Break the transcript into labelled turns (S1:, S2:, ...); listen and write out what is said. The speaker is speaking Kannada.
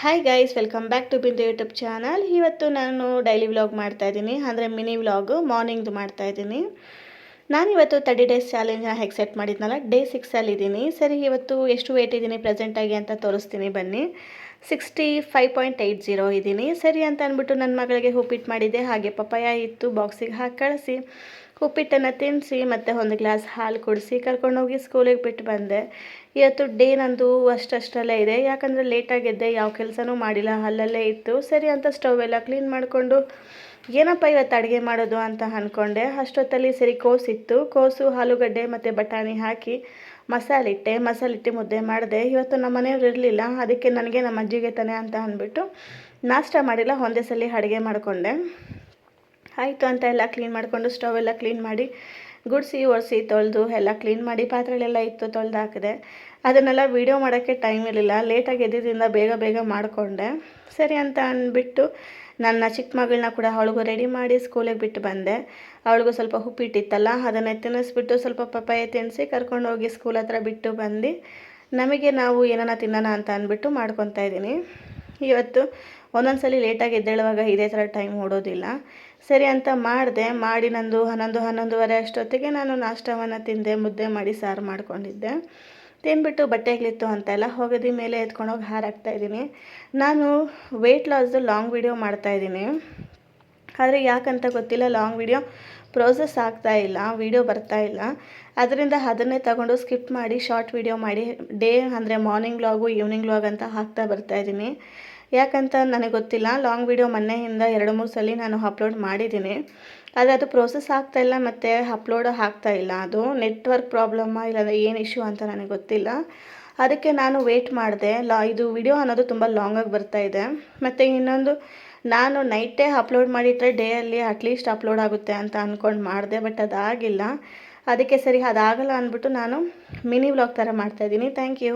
S1: Hi guys, welcome back to Bindu YouTube channel. ಇವತ್ತು ನಾನು ಡೈಲಿ ವ್ಲಾಗ್ ಮಾಡ್ತಾಯಿದ್ದೀನಿ, ಅಂದರೆ ಮಿನಿ ವ್ಲಾಗು ಮಾರ್ನಿಂಗ್ದು ಮಾಡ್ತಾಯಿದ್ದೀನಿ. ನಾನಿವತ್ತು 30 ಡೇಸ್ ಚಾಲೆಂಜ್ನ ಹೇಗೆ ಸೆಟ್ ಮಾಡಿದ್ನಲ್ಲ, ಡೇ 6ಅಲ್ಲಿದ್ದೀನಿ. ಸರಿ, ಇವತ್ತು ಎಷ್ಟು ವೇಟ್ ಇದ್ದೀನಿ ಪ್ರೆಸೆಂಟಾಗಿ ಅಂತ ತೋರಿಸ್ತೀನಿ ಬನ್ನಿ. 65.80 ಇದ್ದೀನಿ. ಸರಿ ಅಂತ ಅಂದ್ಬಿಟ್ಟು ನನ್ನ ಮಗಳಿಗೆ ಉಪ್ಪಿಟ್ಟು ಮಾಡಿದ್ದೆ, ಹಾಗೆ ಪಪ್ಪಾಯ ಇತ್ತು, ಬಾಕ್ಸಿಗೆ ಹಾಕಿ ಕಳಿಸಿ ಉಪ್ಪಿಟ್ಟನ್ನು ತಿನ್ನಿಸಿ ಮತ್ತು ಒಂದು ಗ್ಲಾಸ್ ಹಾಲು ಕುಡಿಸಿ ಕರ್ಕೊಂಡೋಗಿ ಸ್ಕೂಲಿಗೆ ಬಿಟ್ಟು ಬಂದೆ. ಇವತ್ತು ಡೇ ನಂದು ಅಷ್ಟರಲ್ಲೇ ಇದೆ, ಯಾಕಂದರೆ ಲೇಟಾಗಿದ್ದೆ, ಯಾವ ಕೆಲಸನೂ ಮಾಡಿಲ್ಲ, ಅಲ್ಲಲ್ಲೇ ಇತ್ತು. ಸರಿ ಅಂತ ಸ್ಟವ್ ಎಲ್ಲ ಕ್ಲೀನ್ ಮಾಡಿಕೊಂಡು ಏನಪ್ಪ ಇವತ್ತು ಅಡುಗೆ ಮಾಡೋದು ಅಂತ ಅಂದ್ಕೊಂಡೆ. ಅಷ್ಟೊತ್ತಲ್ಲಿ ಸರಿ ಕೋಸಿತ್ತು, ಕೋಸು ಆಲೂಗಡ್ಡೆ ಮತ್ತು ಬಟಾಣಿ ಹಾಕಿ ಮಸಾಲಿಟ್ಟು ಮುದ್ದೆ ಮಾಡಿದೆ. ಇವತ್ತು ನಮ್ಮ ಮನೆಯವ್ರು ಇರಲಿಲ್ಲ, ಅದಕ್ಕೆ ನನಗೆ ನಮ್ಮ ಅಜ್ಜಿಗೆ ತಾನೆ ಅಂತ ಅಂದ್ಬಿಟ್ಟು ನಾಷ್ಟ ಮಾಡಿಲ್ಲ, ಒಂದೇ ಸಲ ಅಡುಗೆ ಮಾಡಿಕೊಂಡೆ. ಆಯಿತು ಅಂತ ಎಲ್ಲ ಕ್ಲೀನ್ ಮಾಡಿಕೊಂಡು ಸ್ಟವ್ ಎಲ್ಲ ಕ್ಲೀನ್ ಮಾಡಿ ಗುಡಿಸಿ ಒರೆಸಿ ತೊಳೆದು ಎಲ್ಲ ಕ್ಲೀನ್ ಮಾಡಿ ಪಾತ್ರೆಗಳೆಲ್ಲ ಇತ್ತು ತೊಳೆದು ಹಾಕಿದೆ. ಅದನ್ನೆಲ್ಲ ವೀಡಿಯೋ ಮಾಡೋಕ್ಕೆ ಟೈಮ್ ಇರಲಿಲ್ಲ, ಲೇಟಾಗಿ ಎದ್ದಿದ್ದರಿಂದ ಬೇಗ ಮಾಡಿಕೊಂಡೆ. ಸರಿ ಅಂತ ಅಂದ್ಬಿಟ್ಟು ನನ್ನ ಚಿಕ್ಕ ಮಗಳನ್ನ ಕೂಡ ಅವಳಿಗೂ ರೆಡಿ ಮಾಡಿ ಸ್ಕೂಲಿಗೆ ಬಿಟ್ಟು ಬಂದೆ. ಅವಳಿಗೂ ಸ್ವಲ್ಪ ಉಪ್ಪಿಟ್ಟಿತ್ತಲ್ಲ, ಅದನ್ನೇ ತಿನ್ನಿಸ್ಬಿಟ್ಟು ಸ್ವಲ್ಪ ಪಪ್ಪಾಯ ತಿನ್ನಿಸಿ ಕರ್ಕೊಂಡೋಗಿ ಸ್ಕೂಲ್ ಹತ್ರ ಬಿಟ್ಟು ಬಂದು ನಮಗೆ ನಾವು ಏನನ್ನ ತಿನ್ನೋಣ ಅಂತ ಅಂದ್ಬಿಟ್ಟು ಮಾಡ್ಕೊತಾ ಇದ್ದೀನಿ. ಇವತ್ತು ಒಂದೊಂದ್ಸಲಿ ಲೇಟಾಗಿ ಎದ್ದೇಳುವಾಗ ಇದೇ ಥರ ಟೈಮ್ ಓಡೋದಿಲ್ಲ. ಸರಿ ಅಂತ ಮಾಡಿ ನಂದು 11-11:30 ಅಷ್ಟೊತ್ತಿಗೆ ನಾನು ನಾಷ್ಟವನ್ನು ತಿಂದೆ. ಮುದ್ದೆ ಮಾಡಿ ಸಾರು ಮಾಡ್ಕೊಂಡಿದ್ದೆ. ತಿಂದ್ಬಿಟ್ಟು ಬಟ್ಟೆಗಳಿತ್ತು ಅಂತೆಲ್ಲ ಹೋಗೋದು ಮೇಲೆ ಎತ್ಕೊಂಡೋಗಿ ಹಾರಾಕ್ತಾಯಿದ್ದೀನಿ. ನಾನು ವೆಯ್ಟ್ ಲಾಸ್ದು ಲಾಂಗ್ ವೀಡಿಯೋ ಮಾಡ್ತಾಯಿದ್ದೀನಿ, ಆದರೆ ಯಾಕಂತ ಗೊತ್ತಿಲ್ಲ, ಲಾಂಗ್ ವೀಡಿಯೋ ಪ್ರೋಸೆಸ್ ಆಗ್ತಾಯಿಲ್ಲ, ವೀಡಿಯೋ ಬರ್ತಾಯಿಲ್ಲ. ಅದರಿಂದ ಅದನ್ನೇ ತಗೊಂಡು ಸ್ಕಿಪ್ ಮಾಡಿ ಶಾರ್ಟ್ ವೀಡಿಯೋ ಮಾಡಿ ಡೇ ಅಂದರೆ ಮಾರ್ನಿಂಗ್ ವ್ಲಾಗು ಈವ್ನಿಂಗ್ ವ್ಲಾಗ್ ಅಂತ ಹಾಕ್ತಾ ಬರ್ತಾಯಿದ್ದೀನಿ. ಯಾಕಂತ ನನಗೆ ಗೊತ್ತಿಲ್ಲ, ಲಾಂಗ್ ವೀಡಿಯೋ ಮೊನ್ನೆಯಿಂದ 2-3 ಸಲ ನಾನು ಅಪ್ಲೋಡ್ ಮಾಡಿದ್ದೀನಿ, ಆದರೆ ಅದು ಪ್ರೋಸೆಸ್ ಆಗ್ತಾಯಿಲ್ಲ ಮತ್ತು ಅಪ್ಲೋಡ್ ಆಗ್ತಾಯಿಲ್ಲ. ಅದು ನೆಟ್ವರ್ಕ್ ಪ್ರಾಬ್ಲಮ್ಮಾ ಇಲ್ಲಾಂದರೆ ಏನು ಇಶ್ಯೂ ಅಂತ ನನಗೆ ಗೊತ್ತಿಲ್ಲ. ಅದಕ್ಕೆ ನಾನು ವೇಟ್ ಮಾಡಿದೆ. ಇದು ವಿಡಿಯೋ ಅನ್ನೋದು ತುಂಬ ಲಾಂಗಾಗಿ ಬರ್ತಾಯಿದೆ. ಮತ್ತು ಇನ್ನೊಂದು, ನಾನು ನೈಟೇ ಅಪ್ಲೋಡ್ ಮಾಡಿಟ್ರೆ ಡೇಯಲ್ಲಿ ಅಟ್ಲೀಸ್ಟ್ ಅಪ್ಲೋಡ್ ಆಗುತ್ತೆ ಅಂತ ಅಂದ್ಕೊಂಡು ಮಾಡಿದೆ, ಬಟ್ ಅದಾಗಿಲ್ಲ. ಅದಕ್ಕೆ ಸರಿ ಅದಾಗಲ್ಲ ಅಂದ್ಬಿಟ್ಟು ನಾನು ಮಿನಿ ವ್ಲಾಗ್ ಥರ ಮಾಡ್ತಾಯಿದ್ದೀನಿ. Thank you.